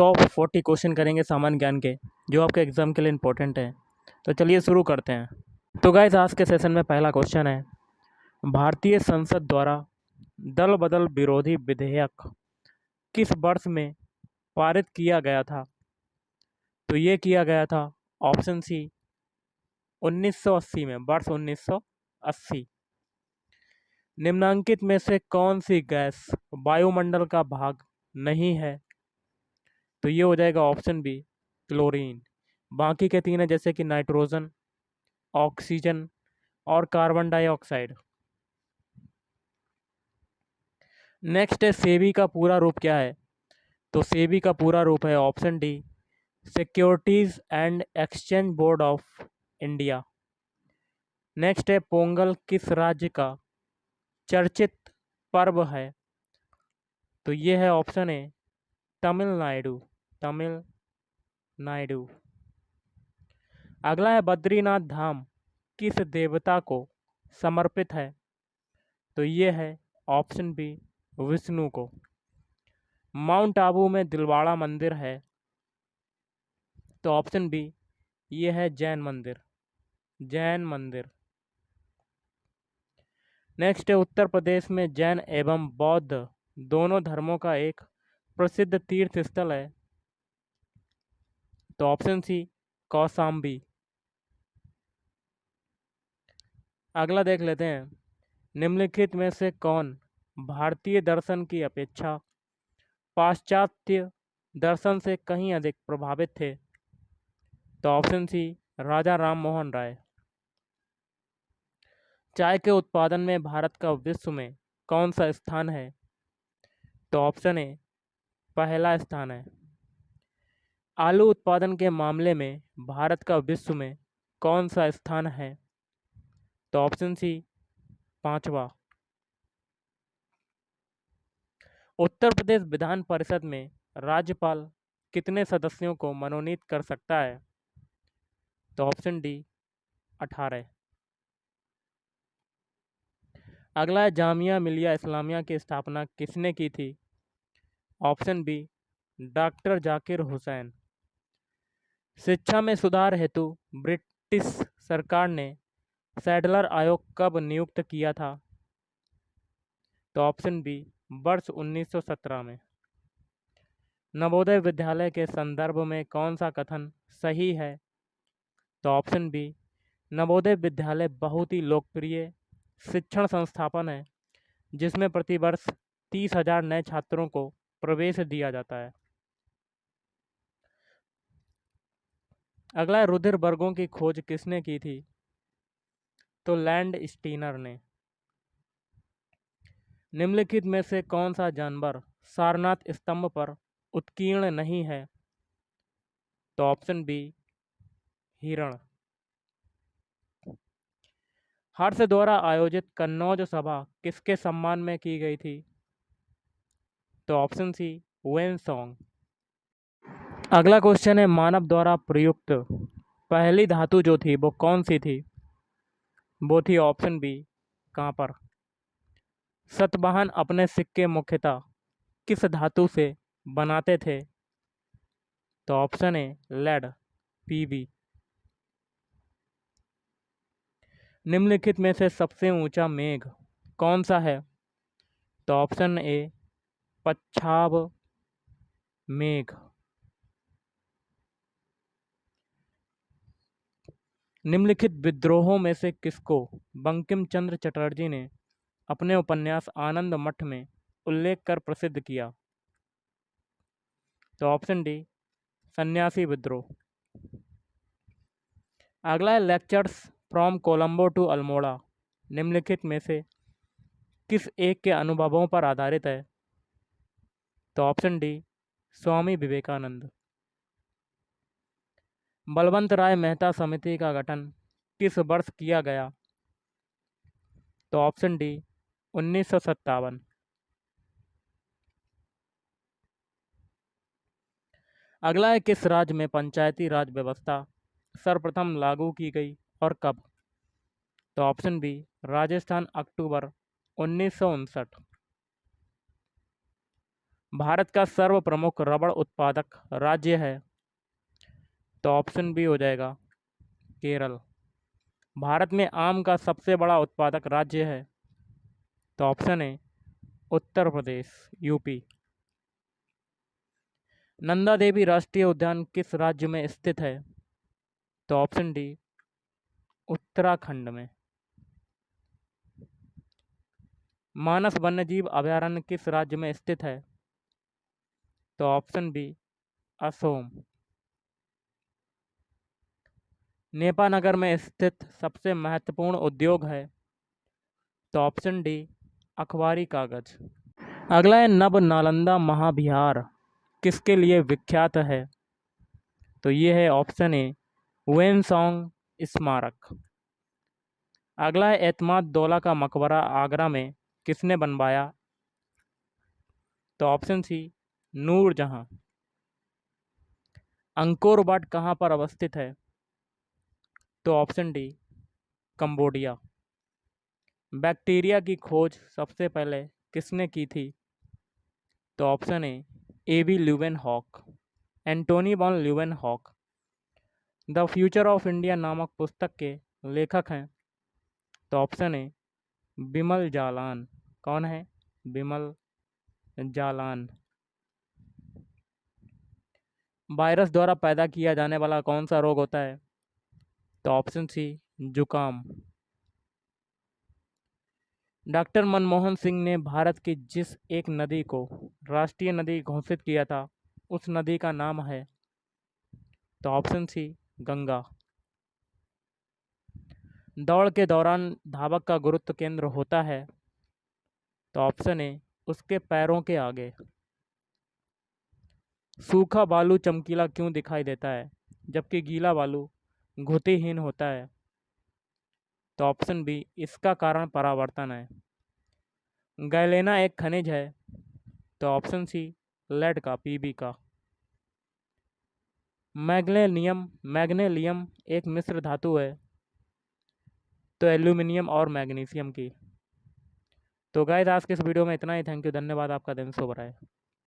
Top 40 question करेंगे सामान्य ज्ञान के, जो आपके एग्ज़ाम के लिए इम्पोर्टेंट हैं। तो चलिए शुरू करते हैं। तो गाइस, आज के सेशन में पहला क्वेश्चन है, भारतीय संसद द्वारा दल बदल विरोधी विधेयक किस वर्ष में पारित किया गया था? तो ये किया गया था ऑप्शन सी 1980 में, वर्ष 1980। निम्नांकित में से कौन सी गैस वायुमंडल का भाग नहीं है? तो ये हो जाएगा ऑप्शन बी क्लोरीन। बाकी के तीन है जैसे कि नाइट्रोजन, ऑक्सीजन और कार्बन डाइऑक्साइड। नेक्स्ट है सेबी का पूरा रूप क्या है? तो सेबी का पूरा रूप है option D securities and exchange board of India. Next है पोंगल किस राज्य का चर्चित पर्व है? तो ये है ऑप्शन ए तमिलनाडु। तमिलनाडु। अगला है बद्रीनाथ धाम किस देवता को समर्पित है? तो ये है ऑप्शन बी विष्णु को। माउंट आबू में दिलवाड़ा मंदिर है, तो ऑप्शन बी ये है जैन मंदिर। जैन मंदिर। नेक्स्ट है उत्तर प्रदेश में जैन एवं बौद्ध दोनों धर्मों का एक प्रसिद्ध तीर्थ स्थल है, तो ऑप्शन सी कौशाम्बी। अगला देख लेते हैं, निम्नलिखित में से कौन भारतीय दर्शन की अपेक्षा पाश्चात्य दर्शन से कहीं अधिक प्रभावित थे? तो ऑप्शन सी राजा राम मोहन राय। चाय के उत्पादन में भारत का विश्व में कौन सा स्थान है? तो ऑप्शन ए पहला स्थान है। आलू उत्पादन के मामले में भारत का विश्व में कौन सा स्थान है? तो ऑप्शन सी पांचवा। उत्तर प्रदेश विधान परिषद में राज्यपाल कितने सदस्यों को मनोनीत कर सकता है? तो ऑप्शन डी 18। अगला है जामिया मिलिया इस्लामिया की स्थापना किसने की थी? Option B doctor Zakir Hussain. शिक्षा में सुधार हेतु ब्रिटिश सरकार ने सैडलर आयोग कब नियुक्त किया था? तो ऑप्शन बी वर्ष 1917 में। नवोदय विद्यालय के संदर्भ में कौन सा कथन सही है? तो ऑप्शन बी नवोदय विद्यालय बहुत ही लोकप्रिय शिक्षण संस्थापन है, जिसमें प्रतिवर्ष 30,000 नए छात्रों को प्रवेश दिया जाता है। अगला रुधिर वर्गों की खोज किसने की थी? तो लैंड स्टीनर ने। निम्नलिखित में से कौन सा जानवर सारनाथ स्तंभ पर उत्कीर्ण नहीं है? तो ऑप्शन बी हिरण। हर्ष द्वारा आयोजित कन्नौज सभा किसके सम्मान में की गई थी? तो ऑप्शन सी वेन सॉन्ग। अगला क्वेश्चन है, मानव द्वारा प्रयुक्त पहली धातु जो थी वो कौन सी थी? वो थी ऑप्शन बी कांपर। सतवाहन अपने सिक्के मुख्यतः किस धातु से बनाते थे? तो ऑप्शन ए लेड पीबी। निम्नलिखित में से सबसे ऊंचा मेघ कौन सा है? तो ऑप्शन ए पच्छाब मेघ। निम्नलिखित विद्रोहों में से किसको बंकिम चंद्र चटर्जी ने अपने उपन्यास आनंद मठ में उल्लेख कर प्रसिद्ध किया? तो ऑप्शन डी सन्यासी विद्रोह। अगला है lectures from Colombo to Almora निम्नलिखित में से किस एक के अनुभवों पर आधारित है? तो ऑप्शन डी स्वामी विवेकानंद। बलवंत राय मेहता समिति का गठन किस वर्ष किया गया? तो ऑप्शन डी 1957। अगला है किस राज्य में पंचायती राज व्यवस्था सर्वप्रथम लागू की गई और कब? तो ऑप्शन बी राजस्थान, अक्टूबर 1959। भारत का सर्व प्रमुख रबड़ उत्पादक राज्य है? तो ऑप्शन बी हो जाएगा केरल। भारत में आम का सबसे बड़ा उत्पादक राज्य है? तो option A Uttar Pradesh, UP. Nanda Devi राष्ट्रीय उद्यान किस राज्य में स्थित है? तो ऑप्शन डी उत्तराखंड में। मानस वन्यजीव अभयारण्य किस राज्य में स्थित है? तो ऑप्शन बी असोम। नेपानगर में स्थित सबसे महत्वपूर्ण उद्योग है? तो ऑप्शन डी अखबारी कागज। अगला है नव नालंदा महाविहार किसके लिए विख्यात है? तो ये है ऑप्शन ए वेनसोंग स्मारक। अगला है एतमाद दौला का मकबरा आगरा में किसने बनवाया? तो option C Noorjahan. Angkor Wat कहाँ पर अवस्थित है? तो ऑप्शन डी कंबोडिया। बैक्टीरिया की खोज सबसे पहले किसने की थी? तो ऑप्शन ए एबी Leeuwenhoek, Antonie van Leeuwenhoek. The future of India नामक पुस्तक के लेखक हैं? तो ऑप्शन ए बिमल जालान। कौन है? बिमल जालान। वायरस द्वारा पैदा किया जाने वाला कौन सा रोग होता है? तो ऑप्शन सी जुकाम। डॉक्टर मनमोहन सिंह ने भारत की जिस एक नदी को राष्ट्रीय नदी घोषित किया था उस नदी का नाम है? तो ऑप्शन सी गंगा। दौड़ के दौरान धावक का गुरुत्व केंद्र होता है? तो ऑप्शन ए उसके पैरों के आगे। सूखा बालू चमकीला क्यों दिखाई देता है जबकि गीला बालू घुतिहीन होता है? तो ऑप्शन बी इसका कारण परावर्तन है। गैलेना एक खनिज है? तो ऑप्शन सी लेड का, पीबी का। मैग्नेलियम एक मिश्र धातु है? तो एल्यूमिनियम और मैग्नीशियम की। तो गाइस आज के इस वीडियो में इतना ही। थैंक यू, धन्यवाद। आपका दिन शुभ रहे।